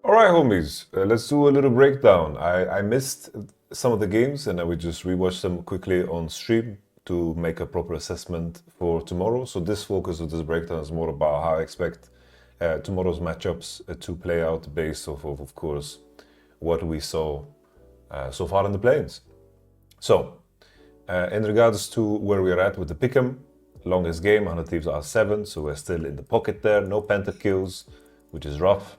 All right, homies, let's do a little breakdown. I missed some of the games and I will just rewatch them quickly on stream to make a proper assessment for tomorrow. So this focus of this breakdown is more about how I expect tomorrow's matchups to play out based off of course, what we saw so far in the play-ins. So, in regards to where we're at with the pick'em, longest game, 100 Thieves R7, so we're still in the pocket there, no pentakills, which is rough.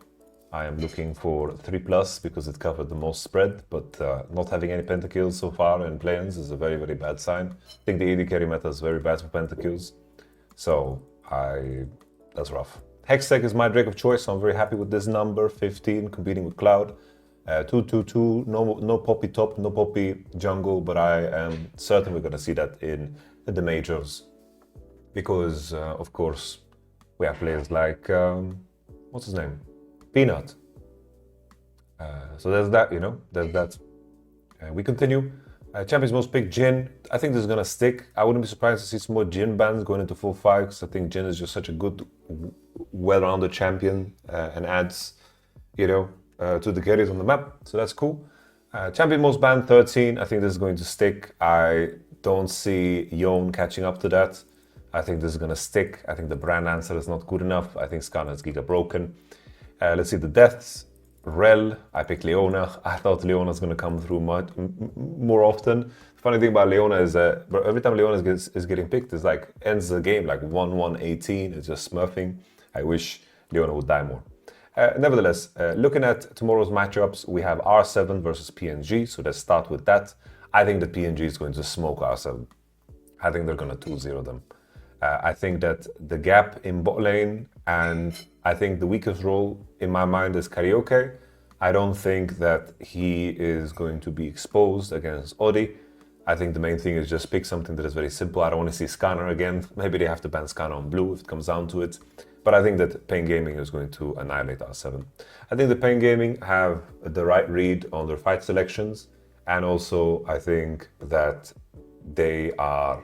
I am looking for 3+ because it covered the most spread, but not having any pentakills so far in play-ins is a very, very bad sign. I think the AD carry meta is very bad for pentakills, so that's rough. Hextech is my Drake of choice, so I'm very happy with this number, 15, competing with Cloud. 2-2-2, no Poppy top, no Poppy jungle, but I am certain we're going to see that in the majors. Because, of course, we have players like, what's his name? Peanut. So there's that, there's that. We continue. Champions most picked Jhin. I think this is going to stick. I wouldn't be surprised to see some more Jhin bans going into full fight, because I think Jhin is just such a good, well-rounded champion and adds, to the carries on the map. So that's cool. Champion most banned 13. I think this is going to stick. I don't see Yon catching up to that. I think this is going to stick. I think the brand answer is not good enough. I think Skarner is giga broken. Let's see the deaths. Rel, I picked Leona. I thought Leona is going to come through more often. The funny thing about Leona is every time Leona is getting picked, it's like ends the game like 1-1-18. It's just smurfing. I wish Leona would die more. Nevertheless, looking at tomorrow's matchups, we have R7 versus PNG. So let's start with that. I think that PNG is going to smoke R7. I think they're going to 2-0 them. I think that the gap in bot lane, and I think the weakest role in my mind is Karaoke. I don't think that he is going to be exposed against Odi. I think the main thing is just pick something that is very simple. I don't want to see Skarner again. Maybe they have to ban Skarner on blue if it comes down to it. But I think that Pain Gaming is going to annihilate R7. I think the Pain Gaming have the right read on their fight selections. And also, I think that they are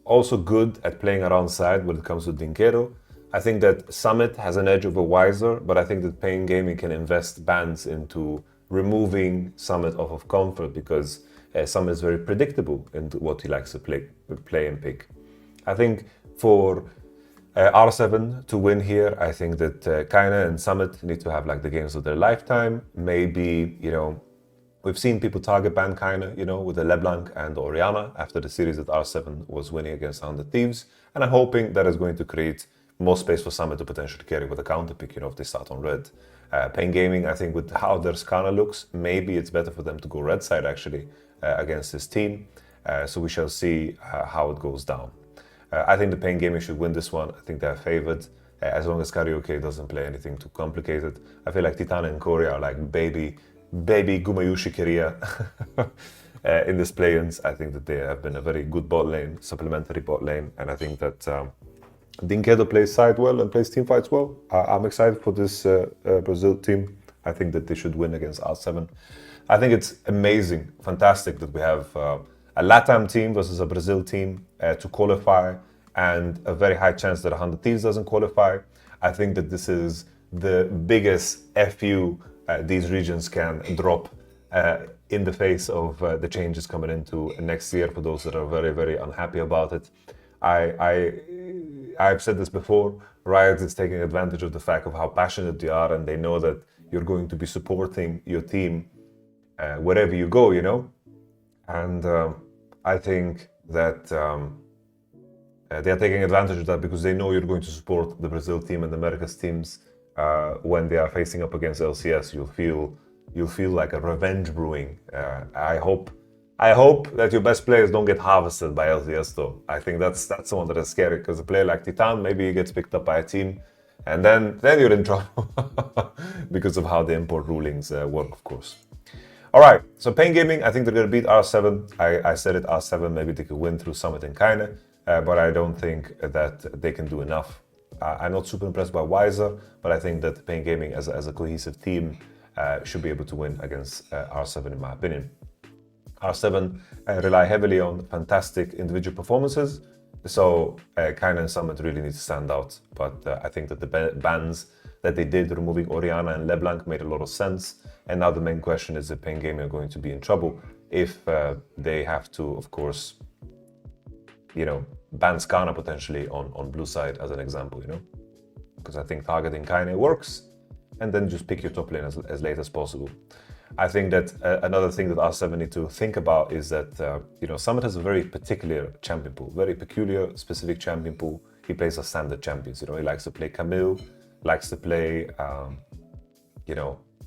also good at playing around side when it comes to Dinquero. I think that Summit has an edge over Wiser, but I think that Pain Gaming can invest bans into removing Summit off of comfort, because Summit is very predictable in what he likes to play and pick. I think for R7 to win here, I think that Kaina and Summit need to have like the games of their lifetime. Maybe, we've seen people target ban Kaina, with the LeBlanc and Orianna after the series that R7 was winning against 100 Thieves. And I'm hoping that is going to create more space for Summit to potentially carry with a counter pick, if they start on red. Pain Gaming, I think with how their Skarner looks, maybe it's better for them to go red side actually against this team. So we shall see how it goes down. I think the Pain Gaming should win this one. I think they're favored. As long as Karaoke doesn't play anything too complicated. I feel like Titan and Korea are like baby Gumayushi Korea in this play-ins. I think that they have been a very good bot lane, supplementary bot lane, and I think that Dinquedo plays side well and plays team fights well. I'm excited for this Brazil team. I think that they should win against R7. I think it's amazing, fantastic that we have a LATAM team versus a Brazil team to qualify, and a very high chance that 100 Thieves doesn't qualify. I think that this is the biggest FU these regions can drop in the face of the changes coming into next year, for those that are very, very unhappy about it. I've said this before, Riot is taking advantage of the fact of how passionate they are, and they know that you're going to be supporting your team wherever you go, And I think that they are taking advantage of that because they know you're going to support the Brazil team and the Americas teams. When they are facing up against LCS, you'll feel like a revenge brewing. I hope that your best players don't get harvested by LCS though. I think that's the one that is scary, because a player like Titan, maybe he gets picked up by a team, and then you're in trouble because of how the import rulings work, of course. All right, so Pain Gaming, I think they're going to beat R7. I said it, R7, maybe they could win through Summit and Kaina, but I don't think that they can do enough. I'm not super impressed by Wiser, but I think that Pain Gaming as a cohesive team should be able to win against R7 in my opinion. R7 rely heavily on fantastic individual performances, so Kaina and Summit really need to stand out, but I think that the bans that they did, removing Oriana and LeBlanc, made a lot of sense. And now the main question is if Pain Gaming are going to be in trouble if they have to, of course, ban Skana potentially on blue side as an example, because I think targeting Kaine works, and then just pick your top lane as late as possible. I think that another thing that R7 need to think about is that, Summit has a very particular champion pool, very peculiar, specific champion pool. He plays as standard champions, he likes to play Camille, likes to play,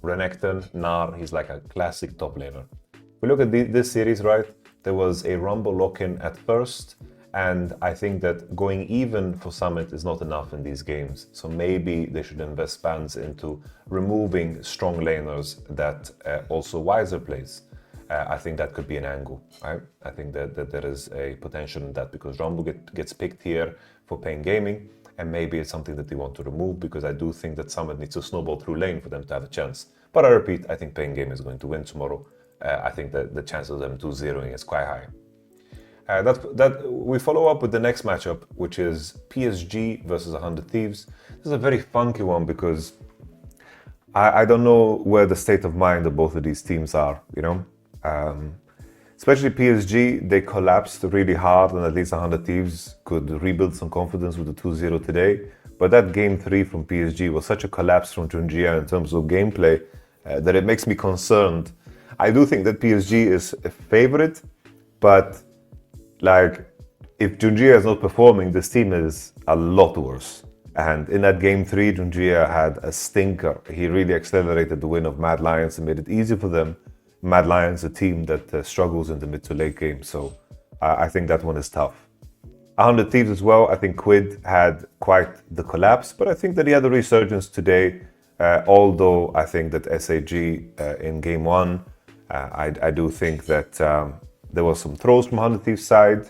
Renekton, Gnar, he's like a classic top laner. We look at this series, right? There was a Rumble lock-in at first, and I think that going even for Summit is not enough in these games. So maybe they should invest bans into removing strong laners that also Wiser plays. I think that could be an angle, right? I think that there is a potential in that because Rumble gets picked here for Pain Gaming, and maybe it's something that they want to remove because I do think that Summit needs to snowball through lane for them to have a chance. But I repeat, I think Pain Gaming is going to win tomorrow. I think that the chance of them 2-0ing is quite high. We follow up with the next matchup, which is PSG versus 100 Thieves. This is a very funky one because I don't know where the state of mind of both of these teams are, Especially PSG, they collapsed really hard, and at least 100 Thieves could rebuild some confidence with the 2-0 today. But that game 3 from PSG was such a collapse from Junjia in terms of gameplay that it makes me concerned. I do think that PSG is a favorite, but if Junjia is not performing, this team is a lot worse. And in that game 3, Junjia had a stinker. He really accelerated the win of Mad Lions and made it easy for them. Mad Lions, a team that struggles in the mid to late game, so I think that one is tough. 100 Thieves as well, I think Quid had quite the collapse, but I think that he had a resurgence today, although I think that SAG in game 1, I do think that there was some throws from 100 Thieves' side,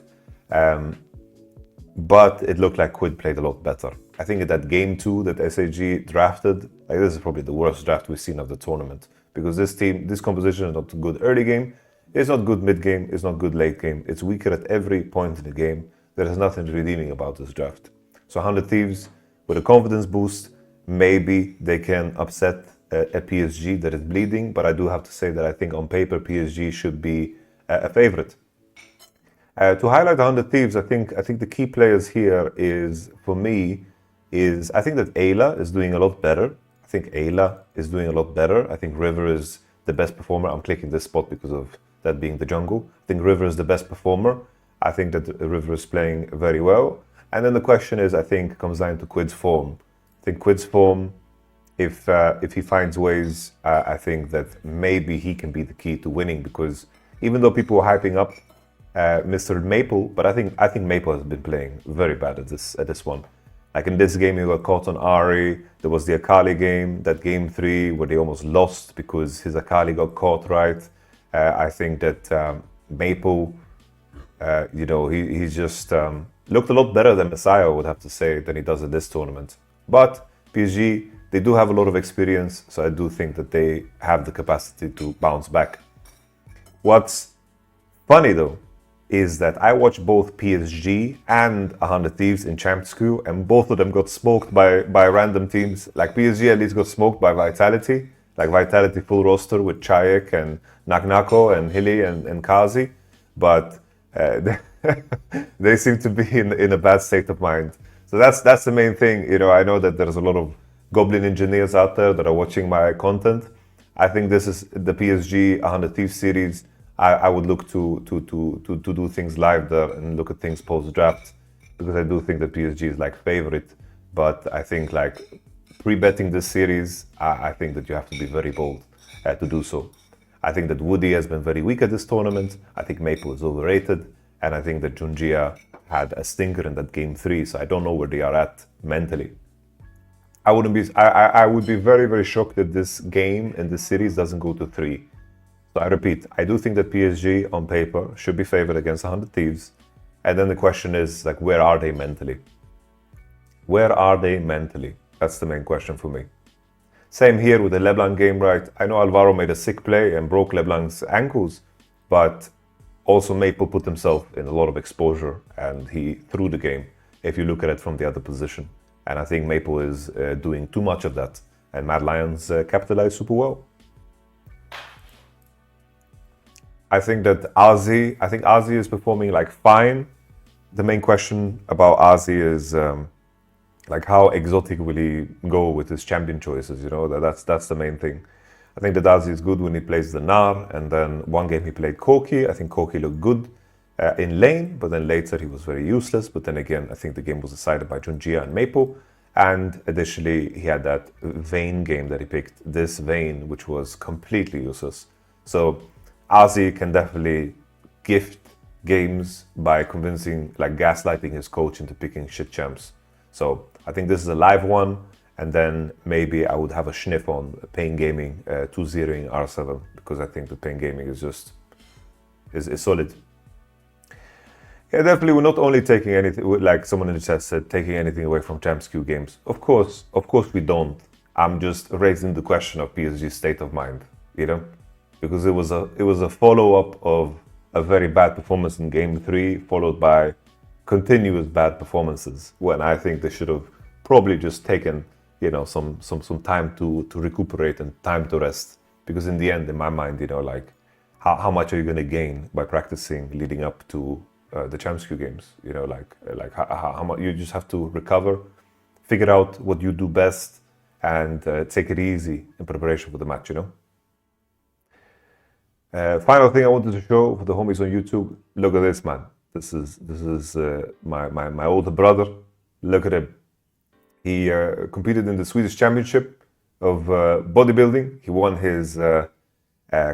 but it looked like Quid played a lot better. I think in that game 2 that SAG drafted, this is probably the worst draft we've seen of the tournament, because this composition is not good early game, it's not good mid game, it's not good late game, it's weaker at every point in the game. There is nothing redeeming about this draft. So 100 Thieves, with a confidence boost, maybe they can upset a PSG that is bleeding, but I do have to say that I think on paper PSG should be a favorite. To highlight 100 Thieves, I think the key players here for me, I think that Ayla is doing a lot better. I think River is the best performer. I'm clicking this spot because of that being the jungle. I think River is the best performer. I think that River is playing very well. And then the question is, I think, comes down to Quid's form. I think Quid's form, if he finds ways, I think that maybe he can be the key to winning, because even though people are hyping up Mr. Maple, but I think Maple has been playing very bad at this one. Like in this game, he got caught on Ahri. There was the Akali game, that game 3, where they almost lost because his Akali got caught, right? I think that Maple, he just looked a lot better than Messiah, I would have to say, than he does in this tournament. But PSG, they do have a lot of experience, so I do think that they have the capacity to bounce back. What's funny, though, is that I watched both PSG and 100 Thieves in Champs Queue, and both of them got smoked by random teams. Like PSG at least got smoked by Vitality, like Vitality full roster with Chayek and Nagnako and Hilly and Kazi, but they seem to be in a bad state of mind. So that's the main thing. I know that there's a lot of Goblin engineers out there that are watching my content. I think this is the PSG 100 Thieves series. I would look to do things live there and look at things post-draft, because I do think that PSG is like favorite. But I think like pre-betting this series, I think that you have to be very bold to do so. I think that Woody has been very weak at this tournament. I think Maple is overrated. And I think that Junjia had a stinker in that game 3, so I don't know where they are at mentally. I would be very, very shocked that this game and this series doesn't go to 3. So I repeat, I do think that PSG on paper should be favored against 100 Thieves. And then the question is, like, where are they mentally? Where are they mentally? That's the main question for me. Same here with the LeBlanc game, right? I know Alvaro made a sick play and broke LeBlanc's ankles, but also Maple put himself in a lot of exposure and he threw the game, if you look at it from the other position. And I think Maple is doing too much of that. And Mad Lions capitalize super well. I think Ozzy is performing like fine. The main question about Ozzy is like how exotic will he go with his champion choices, you know? That's the main thing. I think that Ozzy is good when he plays the Gnar, and then one game he played Corki. I think Corki looked good in lane, but then later he was very useless. But then again, I think the game was decided by Junjia and Maple. And additionally, he had that Vayne game that he picked, this Vayne, which was completely useless. So Ozzy can definitely gift games by convincing, like gaslighting his coach into picking shit champs. So I think this is a live one, and then maybe I would have a sniff on Pain Gaming 2-0ing R7, because I think the Pain Gaming is just is solid. Yeah, definitely we're not only taking anything, like someone in the chat said, taking anything away from Champs Q games. Of course we don't. I'm just raising the question of PSG's state of mind, you know? Because it was a follow-up of a very bad performance in Game 3, followed by continuous bad performances, when I think they should have probably just taken, you know, some time to recuperate and time to rest. Because in the end, in my mind, you know, like how much are you going to gain by practicing leading up to the Champs Q games? You know, like how much you just have to recover, figure out what you do best, and take it easy in preparation for the match, you know? Final thing I wanted to show for the homies on YouTube. Look at this, man. This is my older brother. Look at him. He competed in the Swedish Championship of bodybuilding. He won his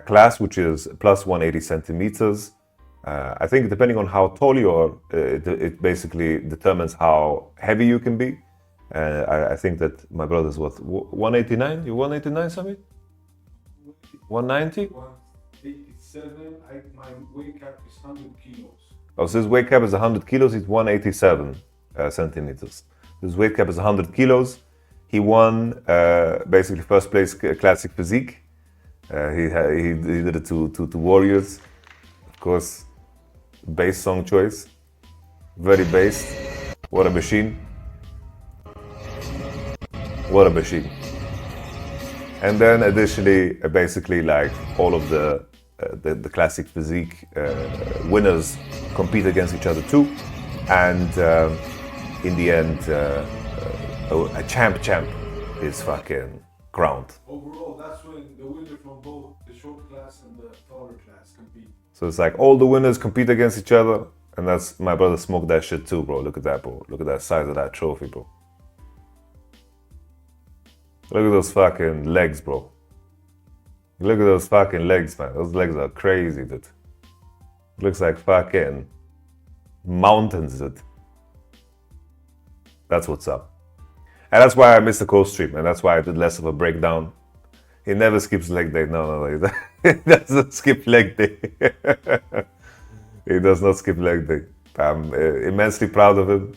class, which is plus 180 centimeters. I think depending on how tall you are, it basically determines how heavy you can be. I think that my brother's what, 189? You 189, Sami? 190? 187. My weight cap is 100 kilos. Oh, so his weight cap is 100 kilos. He's 187 centimeters. His weight cap is 100 kilos. He won basically first place classic physique. He did it to Warriors. Of course, bass song choice. Very bass. What a machine. What a machine. And then additionally, basically like all of the classic physique winners compete against each other too. And in the end, a champ is fucking crowned. Overall, that's when the winner from both the short class and the taller class compete. So it's like all the winners compete against each other, and that's, my brother smoked that shit too, bro. Look at that, bro. Look at that size of that trophy, bro. Look at those fucking legs, bro. Look at those fucking legs, man. Those legs are crazy, dude. Looks like fucking mountains, dude. That's what's up. And that's why I missed the co-stream, and that's why I did less of a breakdown. He never skips leg day. No. He doesn't skip leg day. He does not skip leg day. I'm immensely proud of him.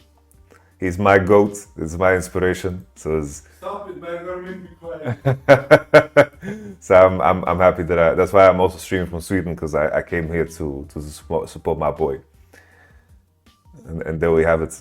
He's my GOAT. It's my inspiration. So stop it, man. You're gonna make me quiet. So I'm happy that that's why I'm also streaming from Sweden, because I came here to support my boy. And there we have it.